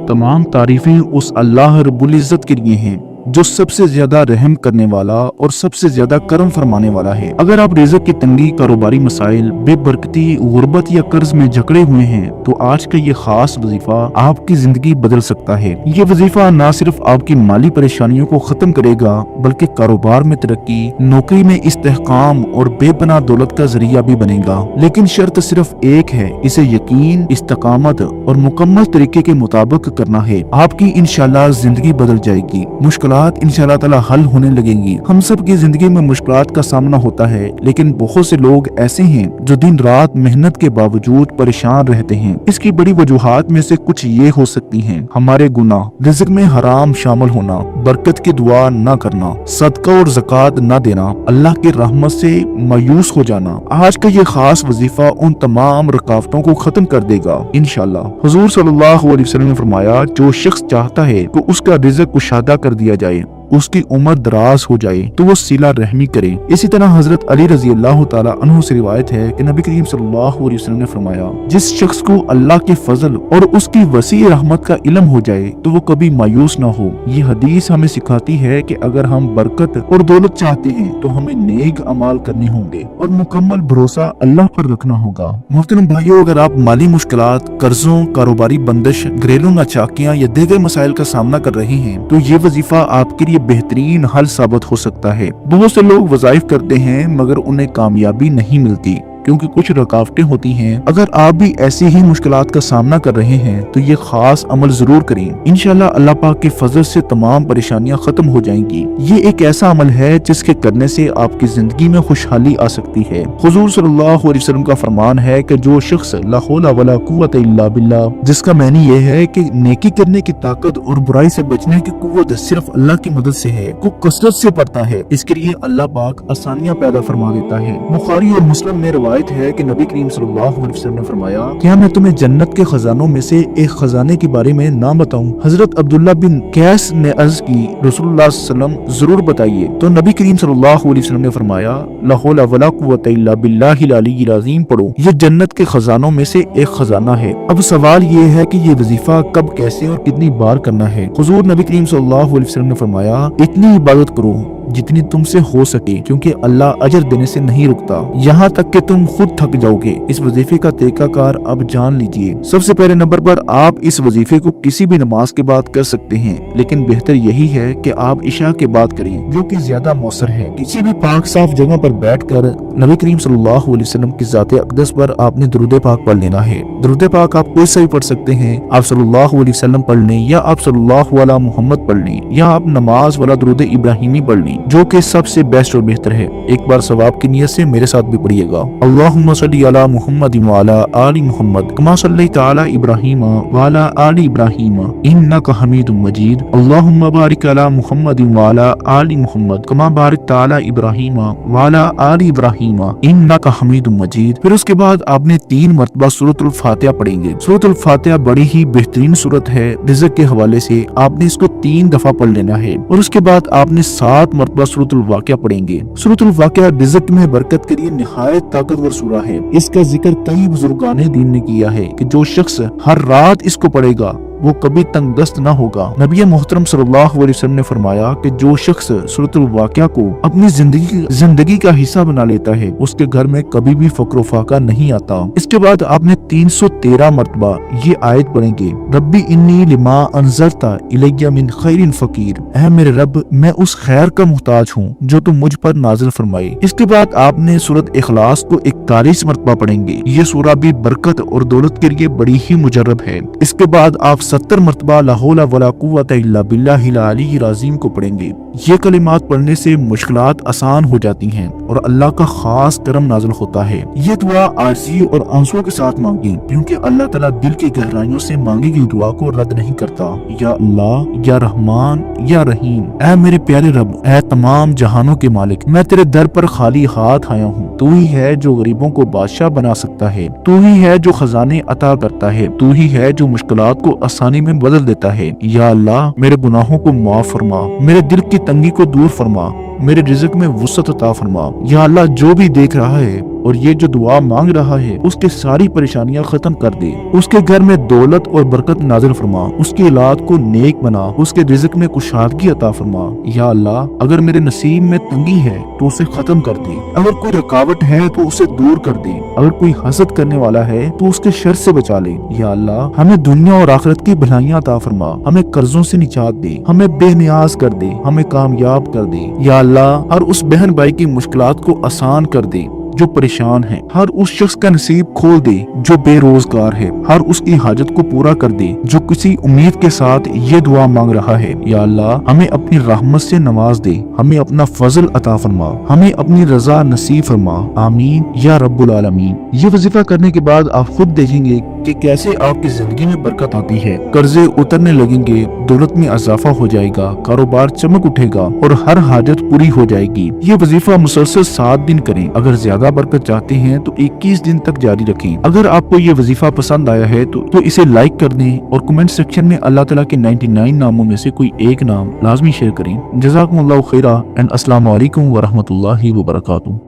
तमाम तारीफें उस अल्लाह रब्बुल इज्जत के लिए हैं जो सबसे ज्यादा रहम करने वाला और सबसे ज्यादा करम फरमाने वाला है। अगर आप रिज़्क़ की तंगी, कारोबारी मसाइल, बेबरकती, गुर्बत या कर्ज में जकड़े हुए हैं तो आज का ये खास वजीफा आपकी जिंदगी बदल सकता है। ये वजीफा न सिर्फ आपकी माली परेशानियों को खत्म करेगा बल्कि कारोबार में तरक्की, नौकरी में इस्तेहकाम और बेपनाह दौलत का जरिया भी बनेगा। लेकिन शर्त सिर्फ एक है, इसे यकीन, इस्तकामत और मुकम्मल तरीके के मुताबिक करना है। आपकी इंशाल्लाह जिंदगी बदल जाएगी, मुश्किलात इंशाल्लाह ताला हल होने लगेंगी। हम सब की जिंदगी में मुश्किलात का सामना होता है, लेकिन बहुत से लोग ऐसे हैं जो दिन रात मेहनत के बावजूद परेशान रहते हैं। इसकी बड़ी वजूहात में से कुछ ये हो सकती हैं: हमारे गुनाह, रिज़्क़ में हराम शामिल होना, बरकत की दुआ न करना, सदका और ज़कात न देना, अल्लाह की रहमत से मायूस हो जाना। आज का ये खास वजीफा उन तमाम रुकावटों को खत्म कर देगा इंशाल्लाह। हुजूर सल्लल्लाहु अलैहि वसल्लम ने फरमाया, जो शख्स चाहता है कि उसका रिज़्क़ कुशादा कर दिया जाए, उसकी उम्र दराज हो जाए, तो वो सिला रहमी करे। इसी तरह हजरत अली रजी अल्लाह ताला अन्हु से रिवायत है कि नबी करीम सल्लल्लाहु अलैहि वसल्लम ने फरमाया, जिस शख्स को अल्लाह के फजल और उसकी वसी रहमत का इल्म हो जाए तो वो कभी मायूस ना हो। ये हदीस हमें सिखाती है कि अगर हम बरकत और दौलत चाहते हैं तो हमें नेक अमाल करने होंगे और मुकम्मल भरोसा अल्लाह पर रखना होगा। मोहतरम भाइयों, अगर आप माली मुश्किलात, कर्जों, कारोबारी बंदिश, घरेलू नाचाकियां या दीगर मसाइल का सामना कर रहे हैं तो ये वजीफा आपके लिए बेहतरीन हल साबित हो सकता है। बहुत से लोग वज़ाइफ करते हैं मगर उन्हें कामयाबी नहीं मिलती क्योंकि कुछ रुकावटें होती हैं। अगर आप भी ऐसी ही मुश्किलात का सामना कर रहे हैं तो ये खास अमल जरूर करें। इंशाल्लाह अल्लाह पाक के फजल से तमाम परेशानियां खत्म हो जाएंगी। ये एक ऐसा अमल है जिसके करने से आपकी जिंदगी में खुशहाली आ सकती है। हुजूर सल्लल्लाहु अलैहि वसल्लम का फरमान है कि जो शख्स ला हौला वला कुव्वत इल्ला बिल्लाह, जिसका मानी ये है कि नेकी करने की ताकत और बुराई से बचने की कुव्वत सिर्फ अल्लाह की मदद से है, को कसरत से पढ़ता है, इसके लिए अल्लाह पाक आसानियां पैदा फरमा देता है। बुखारी और मुस्लिम में है कि नबी करीम सल्लल्लाहु अलैहि वसल्लम ने फरमाया, क्या मैं तुम्हें जन्नत के खजानों में से एक खजाने के बारे में ना बताऊं? हजरत अब्दुल्ला बिन कैस ने अर्ज की, रसूलुल्लाह सल्लल्लाहु अलैहि वसल्लम जरूर बताइए। तो नबी करीम सल्लल्लाहु अलैहि वसल्लम ने फरमाया, ला हौला वला कुव्वता इल्ला बिल्लाहिल अलिय्यिल अज़ीम पढ़ो, ये जन्नत के खजानों में से एक खजाना है। अब सवाल ये है कि ये वजीफा कब, कैसे और कितनी बार करना है। हुजूर नबी करीम सल्लल्लाहु अलैहि वसल्लम ने फरमाया, इतनी इबादत करो जितनी तुमसे हो सके, क्योंकि अल्लाह अजर देने से नहीं रुकता यहाँ तक कि तुम खुद थक जाओगे। इस वजीफे का तरीकाकार अब जान लीजिए। सबसे पहले नंबर पर आप इस वजीफे को किसी भी नमाज के बाद कर सकते हैं, लेकिन बेहतर यही है कि आप इशा के बाद करें, जो कि ज्यादा मौसर है। किसी भी पाक साफ जगह पर बैठकर नबी करीम सल्लल्लाहु अलैहि वसल्लम की ज़ाते अक़दस पर आपने दुरूद पाक पढ़ लेना है। दुरूद पाक आप कोई सा भी पढ़ सकते हैं। आप सल्लल्लाहु अलैहि वसल्लम पढ़ लें या आप सल्लल्लाहु अला मुहम्मद पढ़ लें या आप नमाज वाला दुरूद इब्राहिमी पढ़ लें, जो कि सबसे बेस्ट और बेहतर है। एक बार सवाब की नियत से मेरे साथ भी पढ़िएगा। अल्लाहुम्मा सल्ली अला मुहम्मद व अला आलि मुहम्मद कमा सल्लैता अला इब्राहीम व अला आलि इब्राहीम इन्नका हमीदुम मजीद। अल्लाहुम्मा बारिक अला मुहम्मद व अला आलि मुहम्मद कमा बारकता अला इब्राहीम व अला आलि इब्राहीम इन्नका हमीदुम मजीद। फिर उसके बाद आपने 3 मरतबा सूरतुल फातिहा पढ़ेंगे। सूरतुल फातिहा बड़ी ही बेहतरीन सूरत है। रिज़्क़ के हवाले से आपने इसको 3 दफा पढ़ लेना है और उसके बाद आपने 7 मरतबा सूरतुल वाक़िया पढ़ेंगे। सूरतुल वाक़िया रिज़्क़ में बरकत के लिए निहायत ताकतवर सूरा है। इसका जिक्र कई बुजुर्गाने दीन ने किया है कि जो शख्स हर रात इसको पढ़ेगा वो कभी तंगदस्त न होगा। नबी मोहतरम सल्लल्लाहु अलैहि वसल्लम ने फरमाया कि जो शख्स सूरतुल वाक़िया को अपनी जिंदगी का हिस्सा बना लेता है उसके घर में कभी भी फक्र फाका नहीं आता। इसके बाद आपने 313 मरतबा ये आयत पढ़ेंगे, रब्बी इन्नी लिमा अंज़रता इलैया मिन खैरिन फ़कीर, ऐ मेरे रब मैं उस खैर का मुहताज हूँ जो तुम मुझ पर नाजिल फरमाए। इसके बाद आपने सूरत इखलास को 41 मरतबा पढ़ेंगे। ये सूरा भी बरकत और दौलत के लिए बड़ी ही मुजर्रब है। इसके बाद आप 70 मरतबा ला हौला वला कुव्वता इल्ला बिल्लाहिल अलिय्यिल अज़ीम को पढ़ेंगे। ये कलिमात पढ़ने से मुश्किलात आसान हो जाती हैं और अल्लाह का खास करम नाज़िल होता है। ये दुआ आरज़ी और आंसुओं के साथ मांगी, क्योंकि अल्लाह ताला दिल की गहराइयों से मांगी गई दुआ को रद्द नहीं करता। या अल्लाह, या रहमान, या रहीम, ऐ मेरे प्यारे रब, ऐ तमाम जहानों के मालिक, मैं तेरे दर पर खाली हाथ आया हूँ। तू ही है जो गरीबों को बादशाह बना सकता है, तू ही है जो खजाने अता करता है, तू ही है जो मुश्किलात को आसानी में बदल देता है। या अल्लाह, मेरे गुनाहों को माफ फरमा, मेरे दिल की तंगी को दूर फरमा, मेरे रिज़्क में वुसअत अता फरमा। या अल्लाह जो भी देख रहा है और ये जो दुआ मांग रहा है उसके सारी परेशानियां खत्म कर दे, उसके घर में दौलत और बरकत नाजिल फरमा, उसकी औलाद को नेक बना, उसके रिज़्क में कुशादगी अता फरमा। या अल्लाह अगर मेरे नसीब में तंगी है तो उसे खत्म कर दे, अगर कोई रुकावट है तो उसे दूर कर दे, अगर कोई हसद करने वाला है तो उसके शर से बचा ले। या अल्लाह हमें दुनिया और आखिरत की भलाइयां अता फरमा, हमें कर्जों से निजात दे, हमें बेनियाज कर दे, हमें कामयाब कर दे। या अल्लाह हर उस बहन भाई की मुश्किलात को आसान कर दे जो परेशान है, हर उस शख्स का नसीब खोल दे जो बेरोजगार है, हर उसकी हाजत को पूरा कर दे जो किसी उम्मीद के साथ ये दुआ मांग रहा है। या अल्लाह हमें अपनी रहमत से नवाज दे, हमें अपना फजल अता फरमा, हमें अपनी रजा नसीब फरमा। आमीन या रब्बुल आलमीन। ये वजीफा करने के बाद आप खुद देखेंगे कि कैसे आपकी जिंदगी में बरकत आती है, कर्जे उतरने लगेंगे, दौलत में इजाफा हो जाएगा, कारोबार चमक उठेगा और हर हाजत पूरी हो जाएगी। ये वजीफा मुसलसल 7 दिन करें। अगर ज्यादा बरकत चाहते हैं तो 21 दिन तक जारी रखें। अगर आपको ये वजीफा पसंद आया है तो इसे लाइक कर दें और कमेंट सेक्शन में अल्लाह ताला के 99 नामों में से कोई एक नाम लाजमी शेयर करें। जज़ाकुमुल्लाहु खैरा एंड अस्सलामु अलैकुम व रहमतुल्लाहि व बरकातुहू।